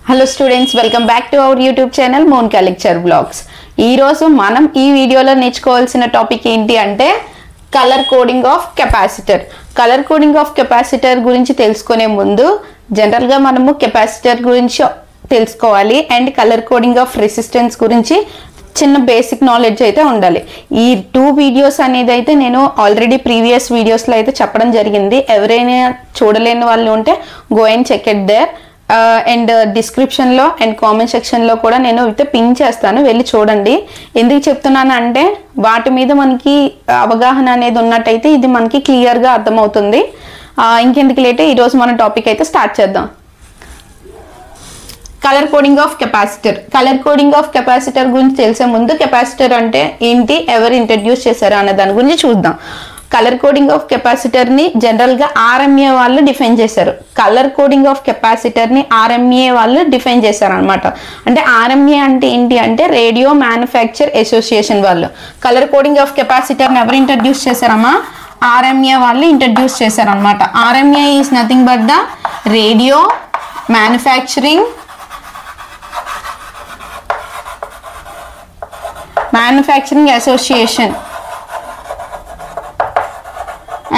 Hello students, welcome back to our YouTube channel Monika lecture blogs. ఈరోజు మనం ఈ వీడియోలో నేర్చుకోవాల్సిన టాపిక్ ఏంటి అంటే colour coding of capacitor. Colour coding of capacitor గురించి తెలుసుకునే ముందు జనరల్గా మనము కెపాసిటర్ గురించి తెలుసుకోవాలి and colour coding of resistance గురించి చిన్న బేసిక్ నాలెడ్జ్ అయితే ఉండాలి. ఈ 2 వీడియోస్ అనేది అయితే నేను ఆల్రెడీ ప్రీవియస్ వీడియోస్లో అయితే చెప్పడం జరిగింది. ఎవరైనా చూడలేని వాళ్ళు ఉంటే go and check it there. And డిస్క్రిప్షన్లో అండ్ కామెంట్ సెక్షన్లో కూడా నేను అయితే పిన్ చేస్తాను, వెళ్ళి చూడండి. ఎందుకు చెప్తున్నాను అంటే వాటి మీద మనకి అవగాహన అనేది ఉన్నట్టయితే ఇది మనకి క్లియర్గా అర్థమవుతుంది. ఇంకెందుకు లేటే ఈరోజు మన టాపిక్ అయితే స్టార్ట్ చేద్దాం. Colour coding of capacitor. Colour coding of capacitor గురించి తెలిసే ముందు కెపాసిటర్ అంటే ఏంటి, ఎవరు ఇంట్రడ్యూస్ చేశారు అనే దాని గురించి చూద్దాం. కలర్ కోడింగ్ ఆఫ్ కెపాసిటర్ని జనరల్గా ఆర్ఎంఏ వాళ్ళు డిఫైన్ చేశారు. కలర్ కోడింగ్ ఆఫ్ కెపాసిటర్ని ఆర్ఎంఏ వాళ్ళు డిఫైన్ చేశారు అనమాట. అంటే ఆర్ఎంఏ అంటే ఏంటి అంటే రేడియో మ్యానుఫ్యాక్చర్ అసోసియేషన్ వాళ్ళు. కలర్ కోడింగ్ ఆఫ్ కెపాసిటర్ని ఎవరు ఇంట్రడ్యూస్ చేశారమ్మా? ఆర్ఎంఏ వాళ్ళు ఇంట్రడ్యూస్ చేశారనమాట. RMA is nothing but the radio manufacturing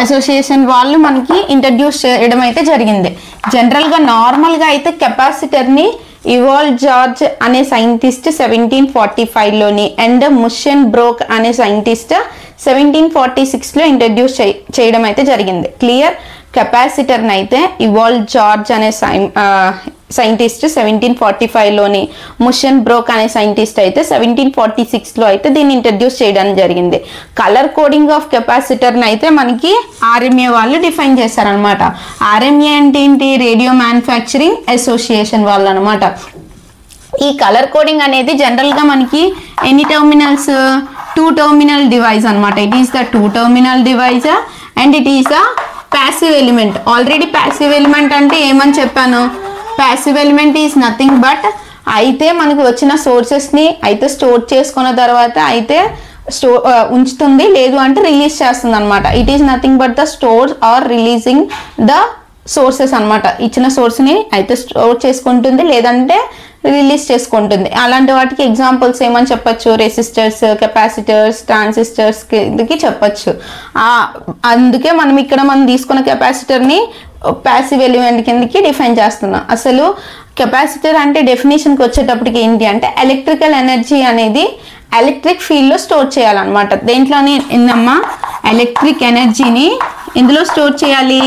association వాళ్ళు మనకి ఇంట్రడ్యూస్ చేయడం అయితే జరిగింది. జనరల్గా నార్మల్గా అయితే కెపాసిటర్ని ఇవాల్ జార్జ్ అనే సైంటిస్ట్ 1745లోని అండ్ ముషన్ బ్రోక్ అనే సైంటిస్ట్ 1746లో ఇంట్రడ్యూస్ చేయడం అయితే జరిగింది. క్లియర్? కెపాసిటర్ని అయితే ఇవాల్ జార్జ్ అనే సైంటిస్ట్ 1745లోని, ముషన్ బ్రోక్ అనే సైంటిస్ట్ అయితే 1746లో అయితే దీన్ని ఇంట్రడ్యూస్ చేయడం జరిగింది. కలర్ కోడింగ్ ఆఫ్ కెపాసిటర్ని అయితే మనకి ఆర్ఎంఏ వాళ్ళు డిఫైన్ చేశారనమాట. ఆర్ఎంఏ అంటే ఏంటి? రేడియో మ్యానుఫ్యాక్చరింగ్ అసోసియేషన్ వాళ్ళు అనమాట. ఈ కలర్ కోడింగ్ అనేది జనరల్గా మనకి ఎన్ని టర్మినల్స్? 2 టర్మినల్ డివైస్ అనమాట. It is the 2 terminal device and it is the passive element. Already passive element అంటే ఏమని చెప్పాను? Passive element is nothing but అయితే మనకు వచ్చిన సోర్సెస్ని అయితే స్టోర్ చేసుకున్న తర్వాత అయితే ఉంచుతుంది, లేదు అంటే రిలీజ్ చేస్తుంది అనమాట. It is nothing but the store or releasing the sources అనమాట. ఇచ్చిన సోర్స్ని అయితే స్టోర్ చేసుకుంటుంది, లేదంటే రిలీజ్ చేసుకుంటుంది. అలాంటి వాటికి ఎగ్జాంపుల్స్ ఏమని చెప్పచ్చు? రెసిస్టర్స్, కెపాసిటర్స్, ట్రాన్సిస్టర్స్ కిందకి చెప్పచ్చు. అందుకే మనం తీసుకున్న కెపాసిటర్ని ప్యాసివ్ ఎలిమెంట్ కిందకి డిఫైన్ చేస్తున్నాం. అసలు కెపాసిటర్ అంటే డెఫినేషన్కి వచ్చేటప్పటికి ఏంటి అంటే ఎలక్ట్రికల్ ఎనర్జీ అనేది ఎలక్ట్రిక్ ఫీల్డ్లో స్టోర్ చేయాలన్నమాట. దేంట్లోనే ఏందమ్మా? ఎలక్ట్రిక్ ఎనర్జీని ఎందులో స్టోర్ చేయాలి?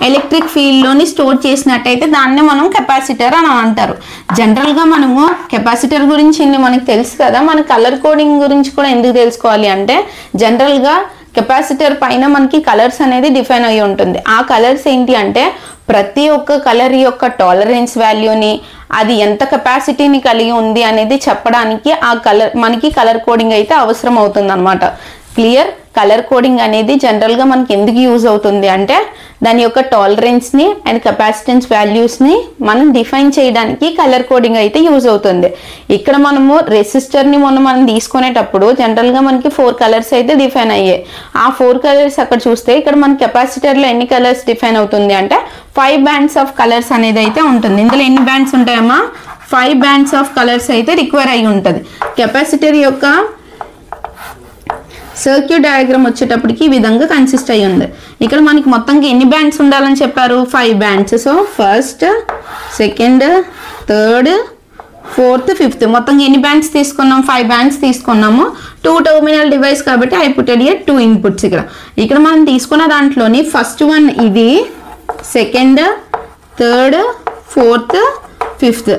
ఎలక్ట్రిక్ ఫీల్డ్లోని స్టోర్ చేసినట్టయితే దాన్ని మనం కెపాసిటర్ అని అంటారు. జనరల్గా మనము కెపాసిటర్ గురించి మనకు తెలుసు కదా, మన కలర్ కోడింగ్ గురించి కూడా ఎందుకు తెలుసుకోవాలి అంటే జనరల్గా కెపాసిటర్ పైన మనకి కలర్స్ అనేది డిఫైన్ అయ్యి ఉంటుంది. ఆ కలర్స్ ఏంటి అంటే ప్రతి ఒక్క కలర్ యొక్క టాలరెన్స్ వాల్యూని, అది ఎంత కెపాసిటీని కలిగి ఉంది అనేది చెప్పడానికి మనకి కలర్ కోడింగ్ అయితే అవసరం అవుతుంది అనమాట. క్లియర్? కలర్ కోడింగ్ అనేది జనరల్గా మనకి ఎందుకు యూజ్ అవుతుంది అంటే దాని యొక్క టాలరెన్స్ని అండ్ కెపాసిటెన్స్ వాల్యూస్ని మనం డిఫైన్ చేయడానికి కలర్ కోడింగ్ అయితే యూజ్ అవుతుంది. ఇక్కడ మనము రెసిస్టర్ని మనం తీసుకునేటప్పుడు జనరల్గా మనకి 4 కలర్స్ అయితే డిఫైన్ అయ్యాయి. ఆ 4 కలర్స్ అక్కడ చూస్తే ఇక్కడ మన కెపాసిటర్లో ఎన్ని కలర్స్ డిఫైన్ అవుతుంది అంటే 5 బ్యాండ్స్ ఆఫ్ కలర్స్ అనేది అయితే ఉంటుంది. ఇందులో ఎన్ని బ్యాండ్స్ ఉంటాయమ్మా? 5 బ్యాండ్స్ ఆఫ్ కలర్స్ అయితే రిక్వైర్ అయి ఉంటుంది. కెపాసిటర్ యొక్క సర్క్యూట్ డయాగ్రామ్ వచ్చేటప్పటికి ఈ విధంగా కన్సిస్ట్ అయ్యి ఉంది. ఇక్కడ మనకి మొత్తంగా ఎన్ని బ్యాండ్స్ ఉండాలని చెప్పారు? 5 bands. So first, second, third, fourth, fifth మొత్తంగా ఎన్ని బ్యాండ్స్ తీసుకున్నాం? 5 బ్యాండ్స్ తీసుకున్నాము. 2 టర్మినల్ డివైస్ కాబట్టి ఐ పుట్ ఎట్ 2 ఇన్పుట్స్. ఇక్కడ మనం తీసుకున్న దాంట్లోని ఫస్ట్ వన్ ఇది, సెకండ్, థర్డ్, ఫోర్త్, ఫిఫ్త్.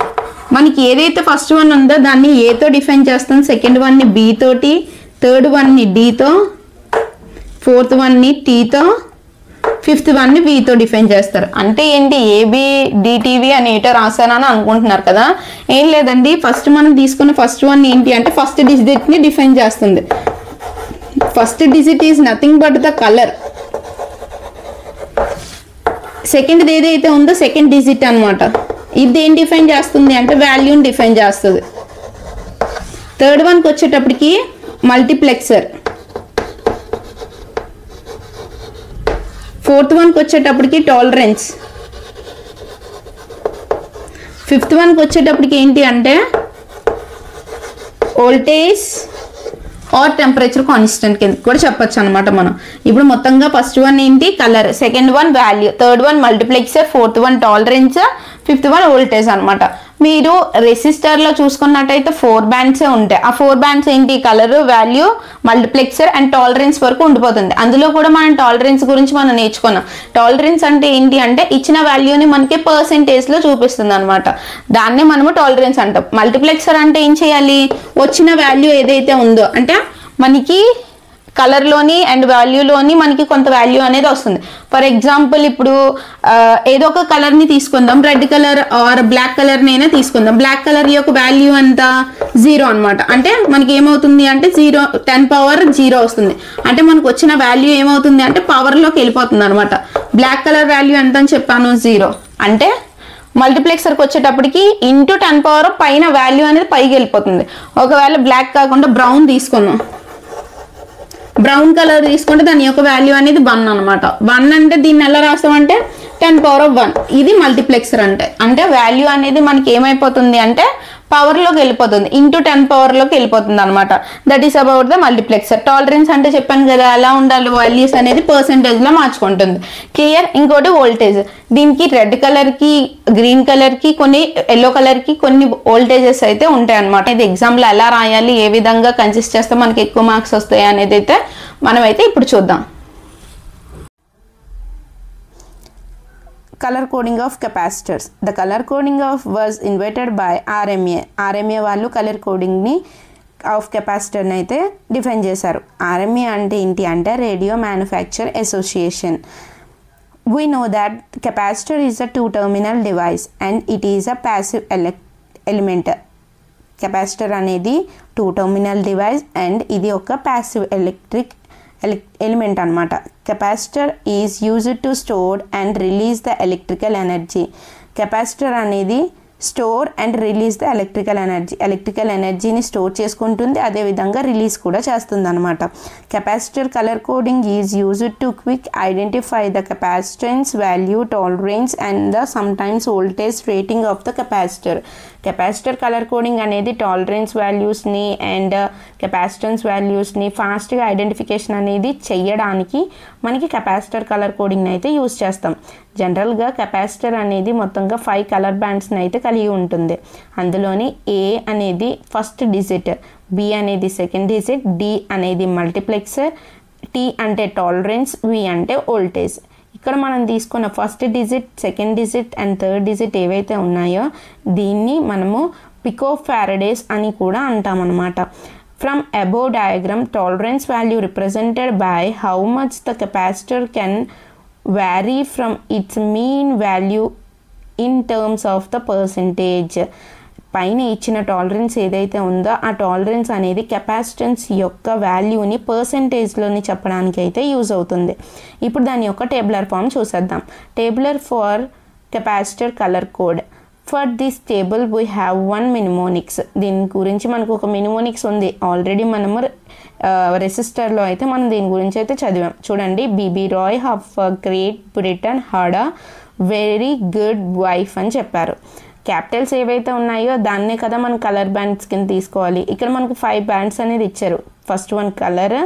మనకి ఏదైతే ఫస్ట్ వన్ ఉందో దాన్ని ఏతో డిఫైన్ చేస్తాం, సెకండ్ వన్ని బి తోటి, థర్డ్ వన్ని డీతో, ఫోర్త్ వన్ని టీతో, ఫిఫ్త్ వన్ని వీతో డిఫైన్ చేస్తారు. అంటే ఏంటి? ఏబి డిటీవీ అని ఏటో రాశానని అనుకుంటున్నారు కదా. ఏం లేదండి, ఫస్ట్ మనం తీసుకున్న ఫస్ట్ వన్ ఏంటి అంటే ఫస్ట్ డిజిట్ని డిఫైన్ చేస్తుంది. First digit is nothing but the colour. Second ఏదైతే ఉందో సెకండ్ డిజిట్ అనమాట. ఇది ఏం డిఫైన్ చేస్తుంది అంటే వాల్యూని డిఫైన్ చేస్తుంది. థర్డ్ వన్కి వచ్చేటప్పటికి మల్టీప్లెక్సర్. ఫోర్త్ వన్కి వచ్చేటప్పటికి టాలరెన్స్. ఫిఫ్త్ వన్కి వచ్చేటప్పటికి ఏంటి అంటే వోల్టేజ్ ఆర్ టెంపరేచర్ కాన్స్టెంట్ కింద కూడా చెప్పొచ్చు అనమాట మనం. ఇప్పుడు మొత్తంగా ఫస్ట్ వన్ ఏంటి colour, second one value, third one మల్టిప్లెక్సర్, fourth one tolerance, fifth one voltage అనమాట. మీరు రెసిస్టర్లో చూసుకున్నట్టయితే 4 బ్యాండ్సే ఉంటాయి. ఆ 4 బ్యాండ్స్ ఏంటి కలర్, వాల్యూ, మల్టిప్లెక్సర్ అండ్ టాలరెన్స్ వరకు ఉండిపోతుంది. అందులో కూడా మనం టాలరెన్స్ గురించి మనం నేర్చుకున్నాం. టాలరెన్స్ అంటే ఏంటి అంటే ఇచ్చిన వాల్యూని మనకి పర్సెంటేజ్లో చూపిస్తుంది అనమాట. దాన్నే మనము టాలరెన్స్ అంటాం. మల్టిప్లెక్సర్ అంటే ఏం చేయాలి, వచ్చిన వాల్యూ ఏదైతే ఉందో అంటే మనకి కలర్లోని అండ్ వాల్యూలోని మనకి కొంత వాల్యూ అనేది వస్తుంది. ఫర్ ఎగ్జాంపుల్ ఇప్పుడు ఏదో ఒక కలర్ని తీసుకుందాం, రెడ్ కలర్ ఆర్ బ్లాక్ కలర్ని అయినా తీసుకుందాం. బ్లాక్ కలర్ యొక్క వాల్యూ అంతా 0 అనమాట. అంటే మనకి ఏమవుతుంది అంటే 10 పవర్ 0 వస్తుంది. అంటే మనకు వచ్చిన వాల్యూ ఏమవుతుంది అంటే పవర్లోకి వెళ్ళిపోతుంది అనమాట. బ్లాక్ కలర్ వాల్యూ ఎంత అని చెప్పాను 0. అంటే మల్టిప్లెక్సర్కి వచ్చేటప్పటికి ఇంటూ 10 పవర్ పైన వాల్యూ అనేది పైకి వెళ్ళిపోతుంది. ఒకవేళ బ్లాక్ కాకుండా బ్రౌన్ తీసుకున్నాం, బ్రౌన్ కలర్ తీసుకుంటే దాని యొక్క వాల్యూ అనేది 1 అనమాట. 1 అంటే దీన్ని ఎలా రాస్తామంటే 10 పవర్ 1. ఇది మల్టిప్లెక్సర్ అంటే వాల్యూ అనేది మనకి ఏమైపోతుంది అంటే పవర్లోకి వెళ్ళిపోతుంది, ఇంటూ 10 పవర్లోకి వెళ్ళిపోతుంది అనమాట. That is about the మల్టిప్లెక్సర్. Tolerance అంటే చెప్పాను కదా ఎలా ఉండాలి, వాల్యూస్ అనేది పర్సెంటేజ్లో మార్చుకుంటుంది. క్లియర్. ఇంకోటి వోల్టేజ్. దీనికి రెడ్ కలర్కి, గ్రీన్ కలర్కి, కొన్ని ఎల్లో కలర్కి కొన్ని వోల్టేజెస్ అయితే ఉంటాయి అనమాట. ఇది ఎగ్జామ్లో ఎలా రాయాలి, ఏ విధంగా కన్సిస్ట్ చేస్తే మనకి ఎక్కువ మార్క్స్ వస్తాయి అనేది అయితే మనమైతే ఇప్పుడు చూద్దాం. Color coding of capacitors. The color coding was invented by RMA. RMA వాళ్ళు కలర్ కోడింగ్ని ఆఫ్ కెపాసిటర్ని అయితే డిఫైన్ చేశారు. RMA అంటే ఏంటి అంటే radio manufacture association. We know that capacitor is a two-terminal device and it is a passive element. Capacitor అనేది 2-terminal device and ఇది ఒక passive element అనమాట. Capacitor is used to store and release the electrical energy. Capacitor అనేది store and release the electrical ఎనర్జీని store చేసుకుంటుంది, అదేవిధంగా release కూడా చేస్తుంది అనమాట. Capacitor colour coding is used to quick identify the capacitance value, tolerance and the sometimes voltage rating of the capacitor. Capacitor colour coding అనేది tolerance వాల్యూస్ని and capacitance వాల్యూస్ని ఫాస్ట్గా ఐడెంటిఫికేషన్ అనేది చేయడానికి మనకి కెపాసిటర్ కలర్ కోడింగ్ని అయితే యూజ్ చేస్తాం. జనరల్గా కెపాసిటర్ అనేది మొత్తంగా 5 కలర్ బ్యాండ్స్ని అయితే కలిగి ఉంటుంది. అందులోని ఏ అనేది ఫస్ట్ డిజిట్, బి అనేది సెకండ్ డిజిట్, డి అనేది మల్టిప్లెక్సర్, టీ అంటే టాలరెన్స్, వి అంటే వోల్టేజ్. ఇక్కడ మనం తీసుకున్న first digit, second digit and third digit ఏవైతే ఉన్నాయో దీన్ని మనము పికోఫారడేస్ అని కూడా అంటామన్నమాట. From above diagram tolerance value represented by how much the capacitor can vary from its mean value in terms of the percentage. పైన ఇచ్చిన టాలరెన్స్ ఏదైతే ఉందో ఆ టాలరెన్స్ అనేది కెపాసిటెన్స్ యొక్క వాల్యూని పర్సెంటేజ్లోని చెప్పడానికి అయితే యూజ్ అవుతుంది. ఇప్పుడు దాని యొక్క టేబులర్ ఫామ్ చూసేద్దాం. Tabular for capacitor colour code. For this table we have 1 మినిమోనిక్స్. దీని గురించి మనకు ఒక మినిమోనిక్స్ ఉంది, ఆల్రెడీ మనము రెసిస్టర్లో అయితే మనం దీని గురించి అయితే చదివాం. చూడండి, బీబీ రాయ్ of great Britain had a very good wife అని చెప్పారు. క్యాపిటల్స్ ఏవైతే ఉన్నాయో దాన్నే కదా మనం కలర్ బ్యాండ్స్ కింద తీసుకోవాలి. ఇక్కడ మనకు 5 బ్యాండ్స్ అనేది ఇచ్చారు. First one colour,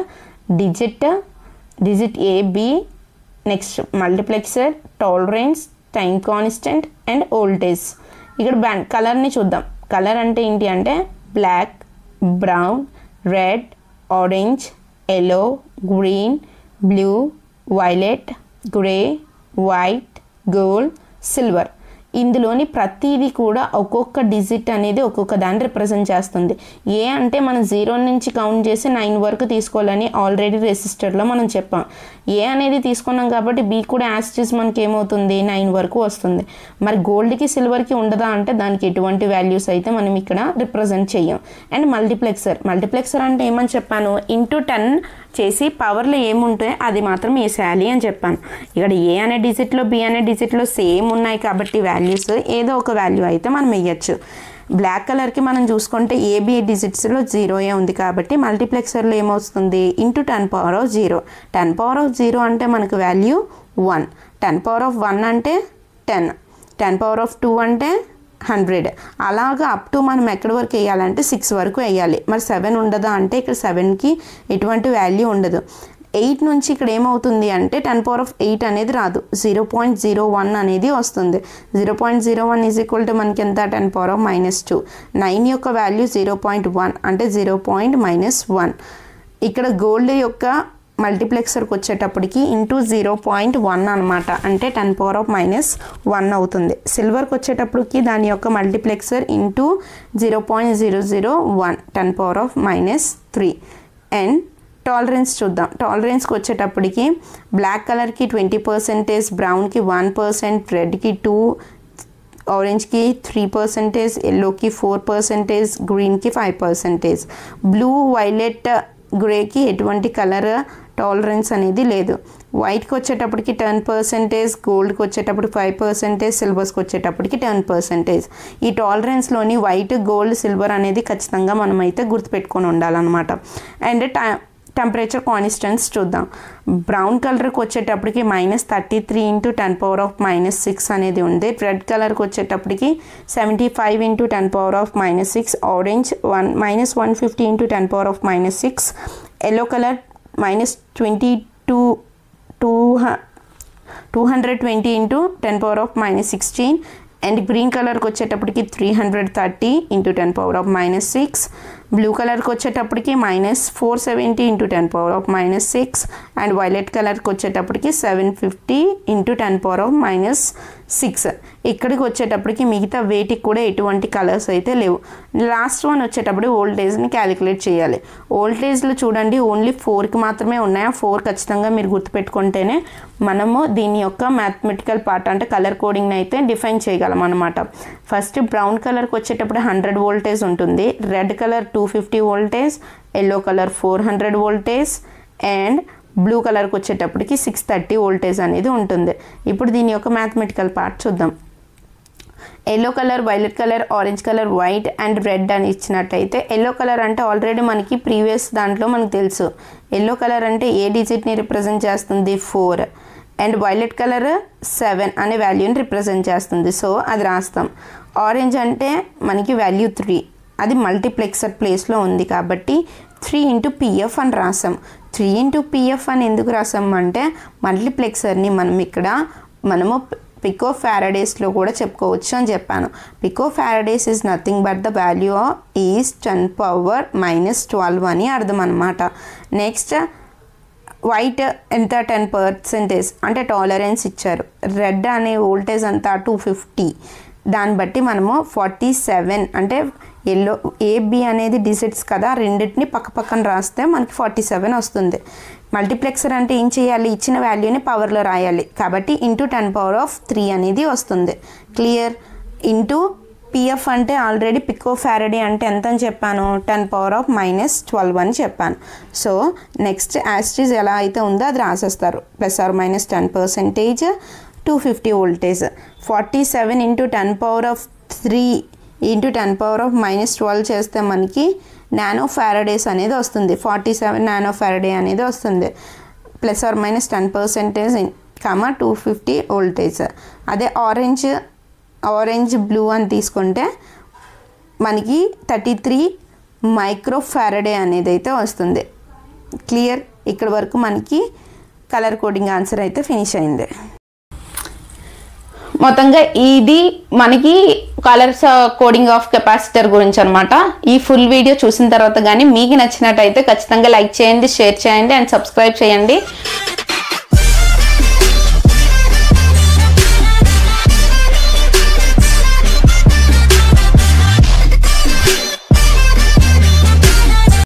digit A, B, next multiplexer, tolerance, time constant and voltage. ఇక్కడ బ్యాండ్ కలర్ని చూద్దాం. కలర్ అంటే ఏంటి అంటే black, brown, red, orange, yellow, green, blue, violet, grey, white, gold, silver. ఇందులోని ప్రతిదీ కూడా ఒక్కొక్క డిజిట్ అనేది ఒక్కొక్క దాన్ని రిప్రజెంట్ చేస్తుంది. ఏ అంటే మనం 0 నుంచి కౌంట్ చేసి 9 వరకు తీసుకోవాలని ఆల్రెడీ రెసిస్టర్లో మనం చెప్పాం. ఏ అనేది తీసుకున్నాం కాబట్టి బి కూడా యాస్టిస్ మనకి ఏమవుతుంది 9 వరకు వస్తుంది. మరి గోల్డ్కి సిల్వర్కి ఉండదా అంటే దానికి ఎటువంటి వాల్యూస్ అయితే మనం ఇక్కడ రిప్రజెంట్ చెయ్యం. అండ్ మల్టిప్లెక్సర్ అంటే ఏమని చెప్పాను, ఇంటూ 10 చేసి పవర్లో ఏముంటాయో అది మాత్రం వేసేయాలి అని చెప్పాను. ఇక్కడ ఏ అనే డిజిట్లో బి అనే డిజిట్లో సేమ్ ఉన్నాయి కాబట్టి వాల్యూస్ ఏదో ఒక వాల్యూ అయితే మనం వేయచ్చు. బ్లాక్ కలర్కి మనం చూసుకుంటే ఏబి డిజిట్స్లో 0 ఉంది కాబట్టి మల్టీప్లెక్సర్లో ఏమవుతుంది into 10 power of 0. 10 power of 0 అంటే మనకు వాల్యూ 1, 10 పవర్ ఆఫ్ 1 అంటే 10, 10 పవర్ ఆఫ్ 2 అంటే 100 అలాగా అప్ టు మనం ఎక్కడి వరకు వేయాలంటే 6 వరకు వేయాలి. మరి 7 ఉండదా అంటే ఇక్కడ 7కి ఎటువంటి వాల్యూ ఉండదు. 8 నుంచి ఇక్కడ ఏమవుతుంది అంటే 10⁸ అనేది రాదు, 0.01 అనేది వస్తుంది. 0.01 ఈజ్ ఈక్వల్ టు మనకి ఎంత 10⁻². 9 యొక్క వాల్యూ 0.1 అంటే 0.-1. ఇక్కడ గోల్డ్ యొక్క మల్టీప్లెక్సర్కి వచ్చేటప్పటికి ఇంటూ 0.1 అనమాట, అంటే 10⁻⁻1 అవుతుంది. సిల్వర్కి వచ్చేటప్పటికి దాని యొక్క మల్టీప్లెక్సర్ ఇంటూ 0.001 10⁻⁻3. అండ్ టాలరెన్స్ చూద్దాం. టాలరెన్స్కి వచ్చేటప్పటికి బ్లాక్ కలర్కి 20%, బ్రౌన్కి 1%, రెడ్కి 2%, ఆరెంజ్కి 3%, ఎల్లోకి 4%, గ్రీన్కి 5%. బ్లూ, వైలెట్, గ్రేకి ఎటువంటి కలర్ టాలరెన్స్ అనేది లేదు. వైట్కి వచ్చేటప్పటికి 10%, గోల్డ్కి వచ్చేటప్పుడు 5%, సిల్వర్స్కి వచ్చేటప్పటికి 10%. ఈ టాలరెన్స్లోని వైట్, గోల్డ్, సిల్వర్ అనేది ఖచ్చితంగా మనమైతే గుర్తుపెట్టుకొని ఉండాలన్నమాట. అండ్ టెంపరేచర్ కాన్స్టెంట్స్ చూద్దాం. బ్రౌన్ కలర్కి వచ్చేటప్పటికి -33 × 10⁻⁻6 అనేది ఉంది. రెడ్ కలర్కి వచ్చేటప్పటికి 75 × 10⁻⁻6, orange -150 × 10⁻⁻6, yellow colour -220 × 10⁻16, and green కలర్కి వచ్చేటప్పటికి 330 × 10⁻6, బ్లూ కలర్కి వచ్చేటప్పటికి -470 × 10⁻6, అండ్ వైలెట్ కలర్కి వచ్చేటప్పటికి 750 × 10⁻6. ఇక్కడికి వచ్చేటప్పటికి మిగతా వేటికి కూడా ఎటువంటి కలర్స్ అయితే లేవు. లాస్ట్ వన్ వచ్చేటప్పుడు వోల్టేజ్ని క్యాలిక్యులేట్ చేయాలి. వోల్టేజ్లు చూడండి ఓన్లీ 4కి మాత్రమే ఉన్నాయి. 4 ఖచ్చితంగా మీరు గుర్తుపెట్టుకుంటేనే మనము దీని యొక్క మ్యాథమెటికల్ పార్ట్ అంటే కలర్ కోడింగ్ని అయితే డిఫైన్ చేయగలం అనమాట. ఫస్ట్ బ్రౌన్ కలర్కి వచ్చేటప్పుడు 100 వోల్టేజ్ ఉంటుంది, red colour 250 voltage, yellow colour 400 voltage, and blue కలర్కి వచ్చేటప్పటికి 630 వోల్టేజ్ అనేది ఉంటుంది. ఇప్పుడు దీని యొక్క మ్యాథమెటికల్ పార్ట్ చూద్దాం. Yellow colour, violet colour, orange colour, white and red అని ఇచ్చినట్టయితే ఎల్లో కలర్ అంటే ఆల్రెడీ మనకి ప్రీవియస్ దాంట్లో మనకు తెలుసు. ఎల్లో కలర్ అంటే ఏ డిజిట్ని రిప్రజెంట్ చేస్తుంది 4, అండ్ వైలెట్ కలర్ 7 అనే వాల్యూని రిప్రజెంట్ చేస్తుంది, సో అది రాస్తాం. ఆరెంజ్ అంటే మనకి వాల్యూ 3, అది మల్టీప్లెక్సర్ ప్లేస్లో ఉంది కాబట్టి 3 × PF అని రాసాం. 3 × PF అని ఎందుకు రాసాం అంటే మల్టీప్లెక్సర్ని మనము పికోఫారడేస్లో కూడా చెప్పుకోవచ్చు అని చెప్పాను. Picofarads is nothing but the value is 10⁻⁻12 అని అర్థం అనమాట. నెక్స్ట్ వైట్ ఎంత 10% అంటే టాలరెన్స్ ఇచ్చారు. రెడ్ అనే వోల్టేజ్ అంతా 250, దాన్ని బట్టి మనము 47 అంటే ఎల్లో AB అనేది డిజిట్స్ కదా, రెండింటిని పక్కన రాస్తే మనకి 47 వస్తుంది. మల్టీప్లెక్సర్ అంటే ఏం చేయాలి, ఇచ్చిన వాల్యూని పవర్లో రాయాలి కాబట్టి ఇంటూ 10⁻3 అనేది వస్తుంది. క్లియర్. ఇంటూ PF అంటే ఆల్రెడీ పికోఫారడే అంటే ఎంత అని చెప్పాను, 10⁻⁻12 అని చెప్పాను. సో నెక్స్ట్ యాస్ట్రీస్ ఎలా అయితే ఉందో అది రాసేస్తారు. ±10%, 250 వోల్టేజ్. 47 × 10⁻3 × 10⁻⁻12 చేస్తే మనకి నానో ఫారడేస్ అనేది వస్తుంది. 47 నానో ఫారడే అనేది వస్తుంది. ±10%, 250 వోల్టేజ్. అదే ఆరెంజ్ బ్లూ అని తీసుకుంటే మనకి 33 మైక్రో ఫారడే అనేది అయితే వస్తుంది. క్లియర్. ఇక్కడ వరకు మనకి కలర్ కోడింగ్ ఆన్సర్ అయితే ఫినిష్ అయింది. మొత్తంగా ఇది మనకి కలర్స్ కోడింగ్ ఆఫ్ కెపాసిటర్ గురించి అనమాట. ఈ ఫుల్ వీడియో చూసిన తర్వాత కానీ మీకు నచ్చినట్టయితే ఖచ్చితంగా లైక్ చేయండి, షేర్ చేయండి అండ్ సబ్స్క్రైబ్ చేయండి.